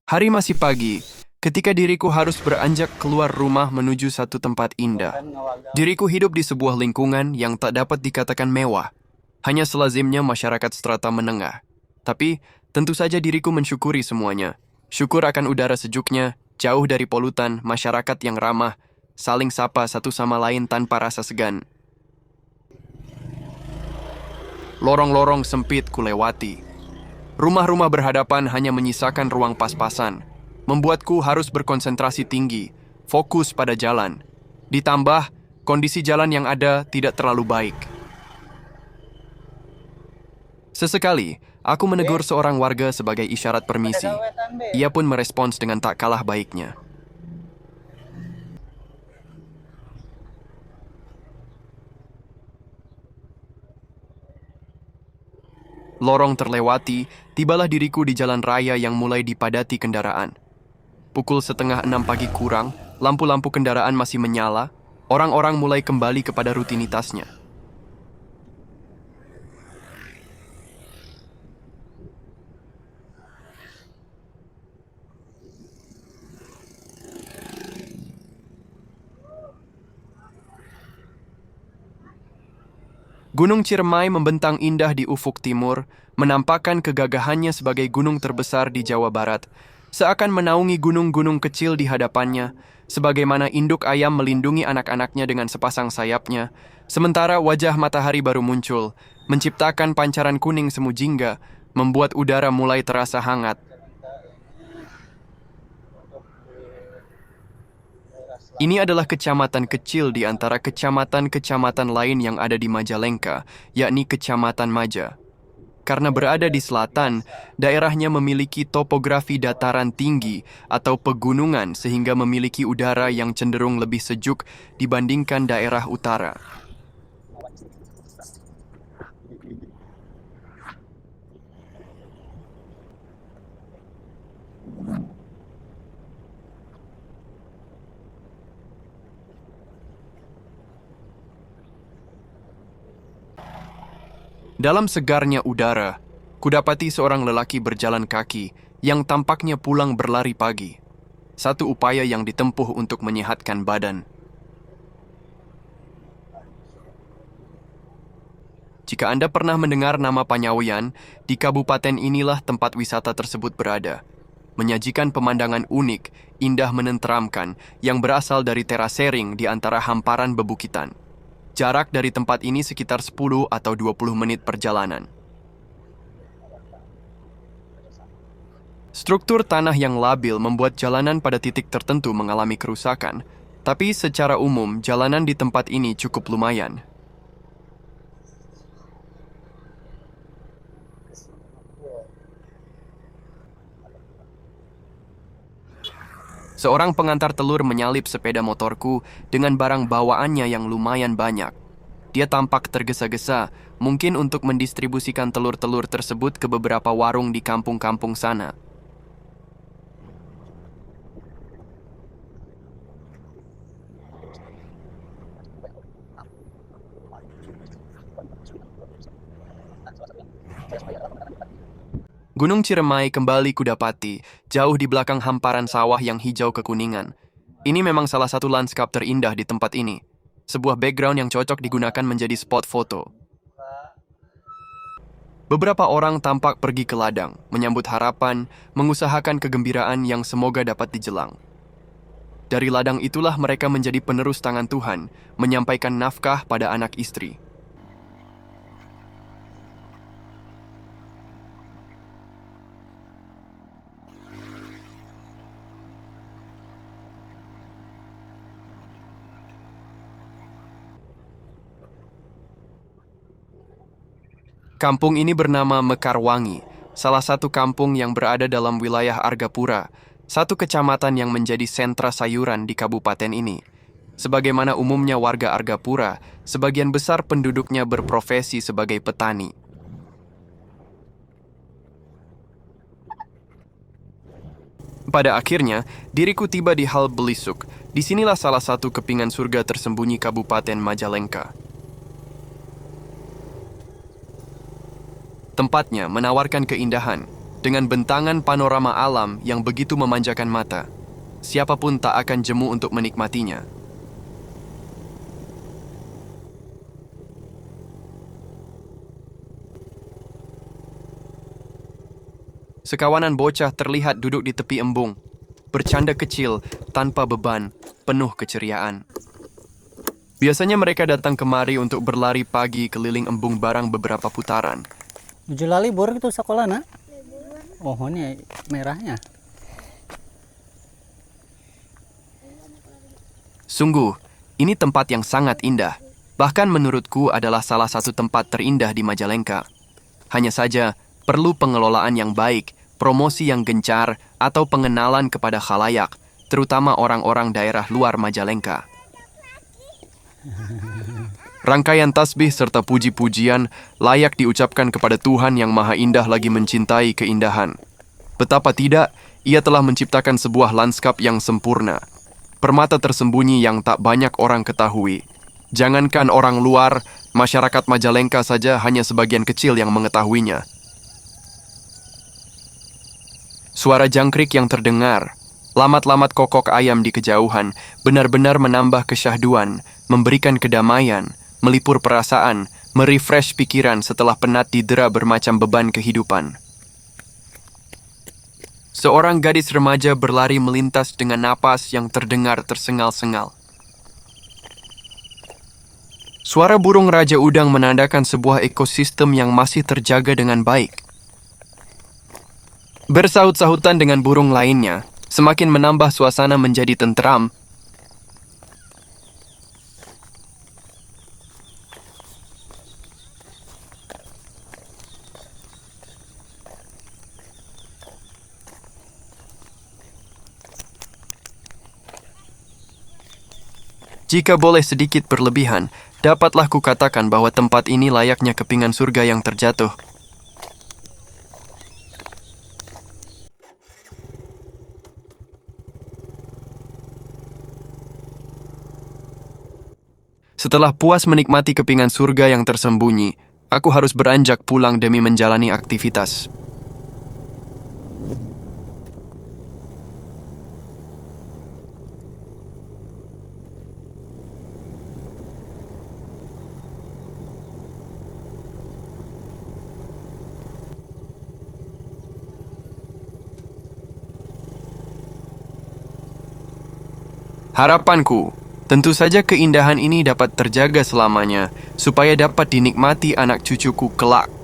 Hari masih pagi, ketika diriku harus beranjak keluar rumah menuju satu tempat indah. Diriku hidup di sebuah lingkungan yang tak dapat dikatakan mewah, hanya selazimnya masyarakat strata menengah. Tapi, tentu saja diriku mensyukuri semuanya. Syukur akan udara sejuknya, jauh dari polutan, masyarakat yang ramah, saling sapa satu sama lain tanpa rasa segan. Lorong-lorong sempit kulewati. Rumah-rumah berhadapan hanya menyisakan ruang pas-pasan, membuatku harus berkonsentrasi tinggi, fokus pada jalan. Ditambah, kondisi jalan yang ada tidak terlalu baik. Sesekali, aku menegur seorang warga sebagai isyarat permisi. Ia pun merespons dengan tak kalah baiknya. Lorong terlewati, tibalah diriku di jalan raya yang mulai dipadati kendaraan. Pukul 5:30 pagi kurang, lampu-lampu kendaraan masih menyala, orang-orang mulai kembali kepada rutinitasnya. Gunung Ciremai membentang indah di ufuk timur, menampakkan kegagahannya sebagai gunung terbesar di Jawa Barat, seakan menaungi gunung-gunung kecil di hadapannya, sebagaimana induk ayam melindungi anak-anaknya dengan sepasang sayapnya, sementara wajah matahari baru muncul, menciptakan pancaran kuning semu jingga, membuat udara mulai terasa hangat. Ini adalah kecamatan kecil di antara kecamatan-kecamatan lain yang ada di Majalengka, yakni Kecamatan Maja. Karena berada di selatan, daerahnya memiliki topografi dataran tinggi atau pegunungan sehingga memiliki udara yang cenderung lebih sejuk dibandingkan daerah utara. Dalam segarnya udara, kudapati seorang lelaki berjalan kaki yang tampaknya pulang berlari pagi. Satu upaya yang ditempuh untuk menyehatkan badan. Jika Anda pernah mendengar nama Panyawian, di kabupaten inilah tempat wisata tersebut berada. Menyajikan pemandangan unik, indah menenteramkan, yang berasal dari terasering di antara hamparan bebukitan. Jarak dari tempat ini sekitar 10 atau 20 menit perjalanan. Struktur tanah yang labil membuat jalanan pada titik tertentu mengalami kerusakan, tapi secara umum jalanan di tempat ini cukup lumayan. Seorang pengantar telur menyalip sepeda motorku dengan barang bawaannya yang lumayan banyak. Dia tampak tergesa-gesa, mungkin untuk mendistribusikan telur-telur tersebut ke beberapa warung di kampung-kampung sana. Gunung Ciremai kembali kudapati, jauh di belakang hamparan sawah yang hijau kekuningan. Ini memang salah satu lanskap terindah di tempat ini. Sebuah background yang cocok digunakan menjadi spot foto. Beberapa orang tampak pergi ke ladang, menyambut harapan, mengusahakan kegembiraan yang semoga dapat dijelang. Dari ladang itulah mereka menjadi penerus tangan Tuhan, menyampaikan nafkah pada anak istri. Kampung ini bernama Mekarwangi, salah satu kampung yang berada dalam wilayah Argapura, satu kecamatan yang menjadi sentra sayuran di kabupaten ini. Sebagaimana umumnya warga Argapura, sebagian besar penduduknya berprofesi sebagai petani. Pada akhirnya, diriku tiba di Hal Belisuk. Disinilah salah satu kepingan surga tersembunyi Kabupaten Majalengka. Tempatnya menawarkan keindahan, dengan bentangan panorama alam yang begitu memanjakan mata. Siapapun tak akan jemu untuk menikmatinya. Sekawanan bocah terlihat duduk di tepi embung, bercanda kecil tanpa beban, penuh keceriaan. Biasanya mereka datang kemari untuk berlari pagi keliling embung barang beberapa putaran. Julali bor itu sekolah nak? Oh ini merahnya. Sungguh, ini tempat yang sangat indah. Bahkan menurutku adalah salah satu tempat terindah di Majalengka. Hanya saja, perlu pengelolaan yang baik, promosi yang gencar, atau pengenalan kepada khalayak, terutama orang-orang daerah luar Majalengka. Rangkaian tasbih serta puji-pujian layak diucapkan kepada Tuhan yang Maha Indah lagi mencintai keindahan. Betapa tidak, Ia telah menciptakan sebuah lanskap yang sempurna. Permata tersembunyi yang tak banyak orang ketahui. Jangankan orang luar, masyarakat Majalengka saja hanya sebagian kecil yang mengetahuinya. Suara jangkrik yang terdengar, lamat-lamat kokok ayam di kejauhan, benar-benar menambah kesyahduan, memberikan kedamaian, melipur perasaan, merefresh pikiran setelah penat didera bermacam beban kehidupan. Seorang gadis remaja berlari melintas dengan napas yang terdengar tersengal-sengal. Suara burung raja udang menandakan sebuah ekosistem yang masih terjaga dengan baik. Bersaut-sahutan dengan burung lainnya, semakin menambah suasana menjadi tenteram. Jika boleh sedikit berlebihan, dapatlah kukatakan bahwa tempat ini layaknya kepingan surga yang terjatuh. Setelah puas menikmati kepingan surga yang tersembunyi, aku harus beranjak pulang demi menjalani aktivitas. Harapanku, tentu saja keindahan ini dapat terjaga selamanya, supaya dapat dinikmati anak cucuku kelak.